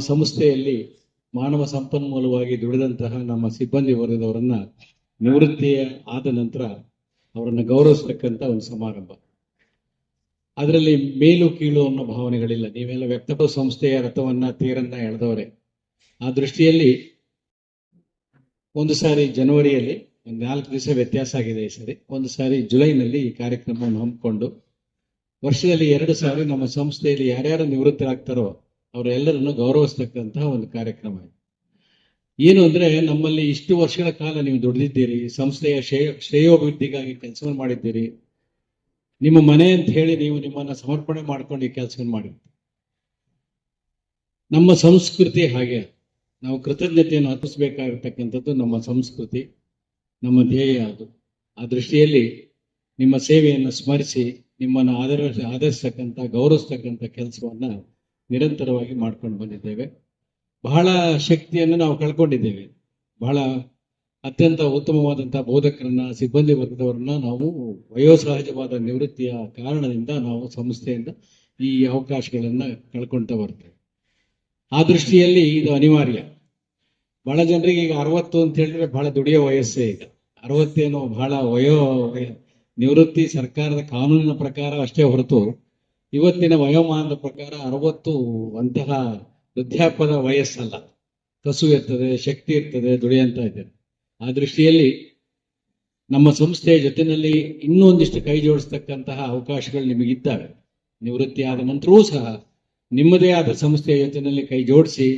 ಸಂಸ್ಥೆಯಲ್ಲಿ ಮಾನವ ಸಂಪನ್ಮೂಲವಾಗಿ ದುಡಿದಂತಹ ನಮ್ಮ ಸಿಬ್ಬಂದಿ ವರ್ಗದವರನ್ನ ನಿವೃತ್ತಿ ಆದ ನಂತರ ಅವರನ್ನು ಗೌರವಿಸ್ತಕ್ಕಂಥ ಒಂದು ಸಮಾರಂಭ. ಅದರಲ್ಲಿ ಮೇಲು ಕೀಳು ಅನ್ನೋ ಭಾವನೆಗಳಿಲ್ಲ. ನೀವೆಲ್ಲ ವ್ಯಕ್ತಪಡ ಸಂಸ್ಥೆಯ ರಥವನ್ನ ತೇರನ್ನ ಎಳೆದವರೇ. ಆ ದೃಷ್ಟಿಯಲ್ಲಿ ಒಂದು ಸಾರಿ ಜನವರಿಯಲ್ಲಿ ಒಂದು 4 ದಿವಸ ವ್ಯತ್ಯಾಸ ಆಗಿದೆ. ಈ ಸರಿ ಒಂದು ಸಾರಿ ಜುಲೈನಲ್ಲಿ ಈ ಕಾರ್ಯಕ್ರಮವನ್ನು ಹಮ್ಮಿಕೊಂಡು ವರ್ಷದಲ್ಲಿ 2 ಸಾರಿ ನಮ್ಮ ಸಂಸ್ಥೆಯಲ್ಲಿ ಯಾರ್ಯಾರು ನಿವೃತ್ತರಾಗ್ತಾರೋ ಅವರೆಲ್ಲರನ್ನು ಗೌರವಿಸ್ತಕ್ಕಂತಹ ಒಂದು ಕಾರ್ಯಕ್ರಮ. ಏನು ಅಂದ್ರೆ, ನಮ್ಮಲ್ಲಿ ಇಷ್ಟು ವರ್ಷಗಳ ಕಾಲ ನೀವು ದುಡಿದಿದ್ದೀರಿ, ಸಂಸ್ಥೆಯ ಶ್ರೇಯೋಭಿವೃದ್ಧಿಗಾಗಿ ಕೆಲಸವನ್ನು ಮಾಡಿದ್ದೀರಿ. ನಿಮ್ಮ ಮನೆ ಅಂತ ಹೇಳಿ ನೀವು ನಿಮ್ಮನ್ನ ಸಮರ್ಪಣೆ ಮಾಡ್ಕೊಂಡು ಈ ಕೆಲಸವನ್ನು ಮಾಡಿದ್ದೀರಿ. ನಮ್ಮ ಸಂಸ್ಕೃತಿ ಹಾಗೆ, ನಾವು ಕೃತಜ್ಞತೆಯನ್ನು ಅರ್ಪಿಸಬೇಕಾಗಿರ್ತಕ್ಕಂಥದ್ದು ನಮ್ಮ ಸಂಸ್ಕೃತಿ, ನಮ್ಮ ಧ್ಯೇಯ ಅದು. ಆ ದೃಷ್ಟಿಯಲ್ಲಿ ನಿಮ್ಮ ಸೇವೆಯನ್ನು ಸ್ಮರಿಸಿ ನಿಮ್ಮನ್ನು ಆದರಿಸ್ತಕ್ಕಂಥ ಗೌರವಿಸ್ತಕ್ಕಂಥ ಕೆಲಸವನ್ನ ನಿರಂತರವಾಗಿ ಮಾಡ್ಕೊಂಡು ಬಂದಿದ್ದೇವೆ. ಬಹಳ ಶಕ್ತಿಯನ್ನು ನಾವು ಕಳ್ಕೊಂಡಿದ್ದೇವೆ. ಬಹಳ ಅತ್ಯಂತ ಉತ್ತಮವಾದಂತಹ ಬೋಧಕರನ್ನ, ಸಿಬ್ಬಂದಿ ವರ್ಗದವರನ್ನ ನಾವು ವಯೋಸಹಜವಾದ ನಿವೃತ್ತಿಯ ಕಾರಣದಿಂದ ನಾವು ಸಂಸ್ಥೆಯಿಂದ ಈ ಅವಕಾಶಗಳನ್ನ ಕಳ್ಕೊಳ್ತಾ ಬರ್ತೇವೆ. ಆ ದೃಷ್ಟಿಯಲ್ಲಿ ಇದು ಅನಿವಾರ್ಯ. ಬಹಳ ಜನರಿಗೆ ಈಗ 60 ಅಂತ ಹೇಳಿದ್ರೆ ಬಹಳ ದುಡಿಯೋ ವಯಸ್ಸೇ. ಈಗ 60 ಬಹಳ ನಿವೃತ್ತಿ ಸರ್ಕಾರದ ಕಾನೂನಿನ ಪ್ರಕಾರ ಅಷ್ಟೇ ಹೊರತು ಇವತ್ತಿನ ವಯೋಮಾನದ ಪ್ರಕಾರ 60 ಅಂತಹ ವೃದ್ಧಾಪ್ಯದ ವಯಸ್ಸಲ್ಲ. ಕಸು ಇರ್ತದೆ, ಶಕ್ತಿ ಇರ್ತದೆ, ದುಡಿಯಂತ ಇದೆ. ಆ ದೃಷ್ಟಿಯಲ್ಲಿ ನಮ್ಮ ಸಂಸ್ಥೆಯ ಜೊತೆಯಲ್ಲಿ ಇನ್ನೂ ಒಂದಿಷ್ಟು ಕೈ ಜೋಡಿಸ್ತಕ್ಕಂತಹ ಅವಕಾಶಗಳು ನಿಮಗಿದ್ದಾವೆ. ನಿವೃತ್ತಿ ಆದ ನಂತರವೂ ಸಹ ನಿಮ್ಮದೇ ಆದ ಸಂಸ್ಥೆಯ ಜೊತೆಯಲ್ಲಿ ಕೈ ಜೋಡಿಸಿ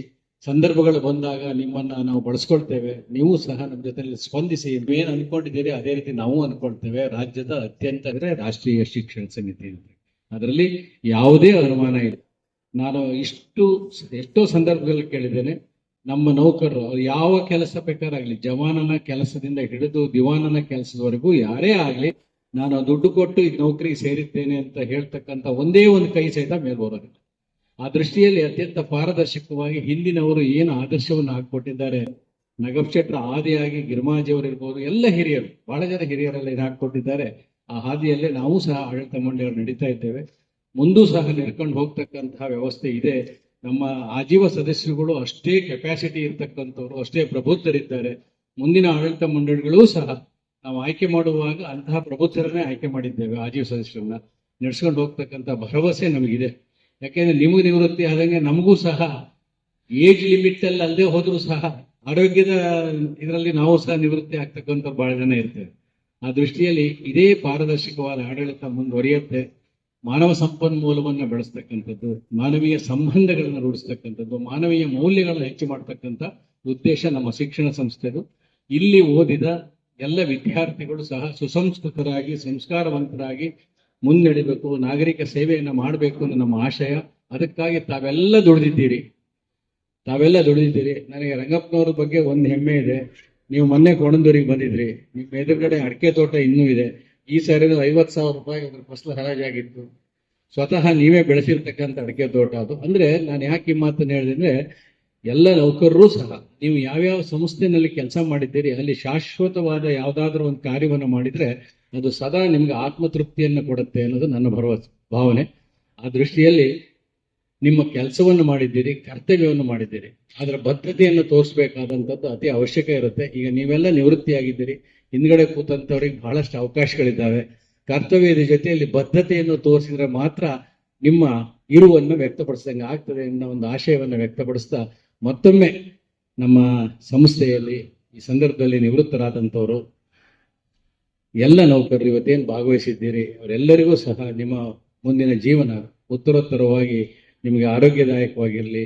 ಸಂದರ್ಭಗಳು ಬಂದಾಗ ನಿಮ್ಮನ್ನ ನಾವು ಬಳಸ್ಕೊಳ್ತೇವೆ. ನೀವು ಸಹ ನಮ್ಮ ಜೊತೆಯಲ್ಲಿ ಸ್ಪಂದಿಸಿ ನೀವೇನು ಅನ್ಕೊಂಡಿದ್ದೀರಿ ಅದೇ ರೀತಿ ನಾವು ಅನ್ಕೊಳ್ತೇವೆ. ರಾಜ್ಯದ ಅತ್ಯಂತ ರಾಷ್ಟ್ರೀಯ ಶಿಕ್ಷಣ ಸಮಿತಿ ಅಂತ, ಅದರಲ್ಲಿ ಯಾವುದೇ ಅನುಮಾನ ಇಲ್ಲ. ನಾನು ಎಷ್ಟೋ ಸಂದರ್ಭದಲ್ಲಿ ಕೇಳಿದ್ದೇನೆ, ನಮ್ಮ ನೌಕರರು ಯಾವ ಕೆಲಸ ಬೇಕಾರಾಗ್ಲಿ, ಜವಾನನ ಕೆಲಸದಿಂದ ಹಿಡಿದು ದಿವಾನನ ಕೆಲಸದವರೆಗೂ ಯಾರೇ ಆಗ್ಲಿ, ನಾನು ದುಡ್ಡು ಕೊಟ್ಟು ಈ ನೌಕರಿಗೆ ಸೇರಿದ್ದೇನೆ ಅಂತ ಹೇಳ್ತಕ್ಕಂಥ ಒಂದೇ ಒಂದು ಕೈ ಸಹಿತ ಮೇಲೆ ಬರೋದಿಲ್ಲ. ಆ ದೃಷ್ಟಿಯಲ್ಲಿ ಅತ್ಯಂತ ಪಾರದರ್ಶಕವಾಗಿ ಹಿಂದಿನವರು ಏನು ಆದರ್ಶವನ್ನು ಹಾಕಿಕೊಟ್ಟಿದ್ದಾರೆ, ನಗಬ್ ಶೆಟ್ರ ಆದಿಯಾಗಿ ಗಿರ್ಮಾಜಿಯವರು ಇರ್ಬೋದು, ಎಲ್ಲ ಹಿರಿಯರು, ಬಹಳ ಜನ ಹಿರಿಯರೆಲ್ಲ ಇದು ಹಾಕಿಕೊಟ್ಟಿದ್ದಾರೆ. ಆ ಹಾದಿಯಲ್ಲೇ ನಾವು ಸಹ ಆಡಳಿತ ಮಂಡಳಿಯವರು ನಡೀತಾ ಇದ್ದೇವೆ. ಮುಂದೂ ಸಹ ನಡ್ಕೊಂಡು ಹೋಗ್ತಕ್ಕಂತಹ ವ್ಯವಸ್ಥೆ ಇದೆ. ನಮ್ಮ ಆಜೀವ ಸದಸ್ಯರುಗಳು ಅಷ್ಟೇ ಕೆಪಾಸಿಟಿ ಇರ್ತಕ್ಕಂಥವ್ರು, ಅಷ್ಟೇ ಪ್ರಬುದ್ಧರಿದ್ದಾರೆ. ಮುಂದಿನ ಆಡಳಿತ ಮಂಡಳಿಗಳೂ ಸಹ ನಾವು ಆಯ್ಕೆ ಮಾಡುವಾಗ ಅಂತಹ ಪ್ರಬುದ್ಧರನ್ನೇ ಆಯ್ಕೆ ಮಾಡಿದ್ದೇವೆ. ಆಜೀವ ಸದಸ್ಯರನ್ನ ನಡೆಸ್ಕೊಂಡು ಹೋಗ್ತಕ್ಕಂಥ ಭರವಸೆ ನಮಗಿದೆ. ಯಾಕೆಂದ್ರೆ ನಿಮಗೆ ನಿವೃತ್ತಿ ಆದಂಗೆ ನಮಗೂ ಸಹ ಏಜ್ ಲಿಮಿಟ್ ಅಲ್ಲಿ ಅಲ್ಲದೆ ಹೋದ್ರೂ ಸಹ ಆರೋಗ್ಯದ ಇದರಲ್ಲಿ ನಾವು ಸಹ ನಿವೃತ್ತಿ ಆಗ್ತಕ್ಕಂಥ ಬಹಳ ಜನ ಇರ್ತೇವೆ. ಆ ದೃಷ್ಟಿಯಲ್ಲಿ ಇದೇ ಪಾರದರ್ಶಕವಾದ ಆಡಳಿತ ಮುಂದುವರಿಯುತ್ತೆ. ಮಾನವ ಸಂಪನ್ಮೂಲವನ್ನು ಬೆಳೆಸ್ತಕ್ಕಂಥದ್ದು, ಮಾನವೀಯ ಸಂಬಂಧಗಳನ್ನು ರೂಢಿಸ್ತಕ್ಕಂಥದ್ದು, ಮಾನವೀಯ ಮೌಲ್ಯಗಳನ್ನು ಹೆಚ್ಚು ಮಾಡ್ತಕ್ಕಂಥ ಉದ್ದೇಶ ನಮ್ಮ ಶಿಕ್ಷಣ ಸಂಸ್ಥೆದು. ಇಲ್ಲಿ ಓದಿದ ಎಲ್ಲ ವಿದ್ಯಾರ್ಥಿಗಳು ಸಹ ಸುಸಂಸ್ಕೃತರಾಗಿ, ಸಂಸ್ಕಾರವಂತರಾಗಿ ಮುನ್ನಡೆಯಬೇಕು, ನಾಗರಿಕ ಸೇವೆಯನ್ನು ಮಾಡಬೇಕು ಅನ್ನೋ ನಮ್ಮ ಆಶಯ. ಅದಕ್ಕಾಗಿ ತಾವೆಲ್ಲ ದುಡಿದಿದ್ದೀರಿ. ನನಗೆ ರಂಗಪ್ಪನವ್ರ ಬಗ್ಗೆ ಒಂದು ಹೆಮ್ಮೆ ಇದೆ. ನೀವು ಮೊನ್ನೆ ಕೋಣಂದೂರಿಗೆ ಬಂದಿದ್ರಿ, ನಿಮ್ಮ ಎದುರುಗಡೆ ಅಡಿಕೆ ತೋಟ ಇನ್ನೂ ಇದೆ. ಈ ಸಾರಿ 50,000 ರೂಪಾಯಿ ಅದ್ರ ಫಸಲು ಹರಾಜಾಗಿತ್ತು. ಸ್ವತಃ ನೀವೇ ಬೆಳೆಸಿರ್ತಕ್ಕಂಥ ಅಡಿಕೆ ತೋಟ ಅದು. ಅಂದ್ರೆ ನಾನು ಯಾಕೆ ಈ ಮಾತನ್ನು ಹೇಳಿದ್ರೆ, ಎಲ್ಲ ನೌಕರರು ಸಹ ನೀವು ಯಾವ್ಯಾವ ಸಂಸ್ಥೆನಲ್ಲಿ ಕೆಲಸ ಮಾಡಿದ್ದೀರಿ ಅಲ್ಲಿ ಶಾಶ್ವತವಾದ ಯಾವುದಾದ್ರೂ ಒಂದು ಕಾರ್ಯವನ್ನು ಮಾಡಿದ್ರೆ ಅದು ಸದಾ ನಿಮ್ಗೆ ಆತ್ಮತೃಪ್ತಿಯನ್ನು ಕೊಡುತ್ತೆ ಅನ್ನೋದು ನನ್ನ ಭಾವನೆ. ಆ ದೃಷ್ಟಿಯಲ್ಲಿ ನಿಮ್ಮ ಕೆಲಸವನ್ನು ಮಾಡಿದ್ದೀರಿ, ಕರ್ತವ್ಯವನ್ನು ಮಾಡಿದ್ದೀರಿ, ಅದರ ಬದ್ಧತೆಯನ್ನು ತೋರಿಸಬೇಕಾದಂಥದ್ದು ಅತಿ ಅವಶ್ಯಕ ಇರುತ್ತೆ. ಈಗ ನೀವೆಲ್ಲ ನಿವೃತ್ತಿಯಾಗಿದ್ದೀರಿ, ಹಿಂದ್ಗಡೆ ಕೂತಂಥವ್ರಿಗೆ ಬಹಳಷ್ಟು ಅವಕಾಶಗಳಿದ್ದಾವೆ. ಕರ್ತವ್ಯದ ಜೊತೆಯಲ್ಲಿ ಬದ್ಧತೆಯನ್ನು ತೋರಿಸಿದ್ರೆ ಮಾತ್ರ ನಿಮ್ಮ ಇರುವನ್ನು ವ್ಯಕ್ತಪಡಿಸಿದಂಗೆ ಆಗ್ತದೆ ಅನ್ನೋ ಒಂದು ಆಶಯವನ್ನು ವ್ಯಕ್ತಪಡಿಸ್ತಾ, ಮತ್ತೊಮ್ಮೆ ನಮ್ಮ ಸಂಸ್ಥೆಯಲ್ಲಿ ಈ ಸಂದರ್ಭದಲ್ಲಿ ನಿವೃತ್ತರಾದಂಥವರು ಎಲ್ಲ ನೌಕರರು ಇವತ್ತೇನು ಭಾಗವಹಿಸಿದ್ದೀರಿ ಅವರೆಲ್ಲರಿಗೂ ಸಹ ನಿಮ್ಮ ಮುಂದಿನ ಜೀವನ ಉತ್ತರೋತ್ತರವಾಗಿ ನಿಮಗೆ ಆರೋಗ್ಯದಾಯಕವಾಗಿರಲಿ,